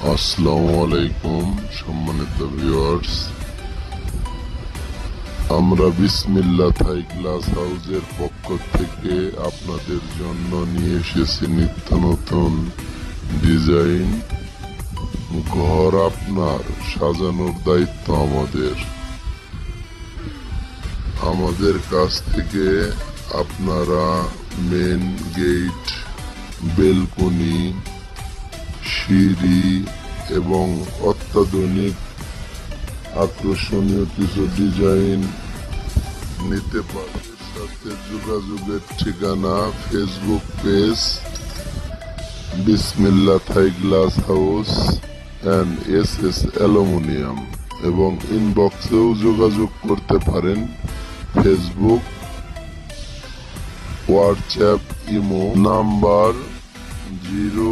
আসসালামু আলাইকুম সম্মানিত ভিউয়ার্স, আমরা বিসমিল্লাহ থাই গ্লাস হাউসের পক্ষ থেকে আপনাদের জন্য নিয়ে এসেছি নিত্য নতুন ডিজাইন। ঘর আপনার, সাজানোর দায়িত্ব আমাদের কাছ থেকে আপনারা মেন গেট, বেলকনি, সিঁড়ি এবং অত্যাধুনিক আকর্ষণীয় কিছু ডিজাইন নিতে পারেন। সাথে যোগাযোগের ঠিকানা ফেসবুক পেজ বিসমিল্লাহ Thai glass house and S aluminium, এবং ইনবক্সেও যোগাযোগ করতে পারেন। Facebook, WhatsApp, imo number 0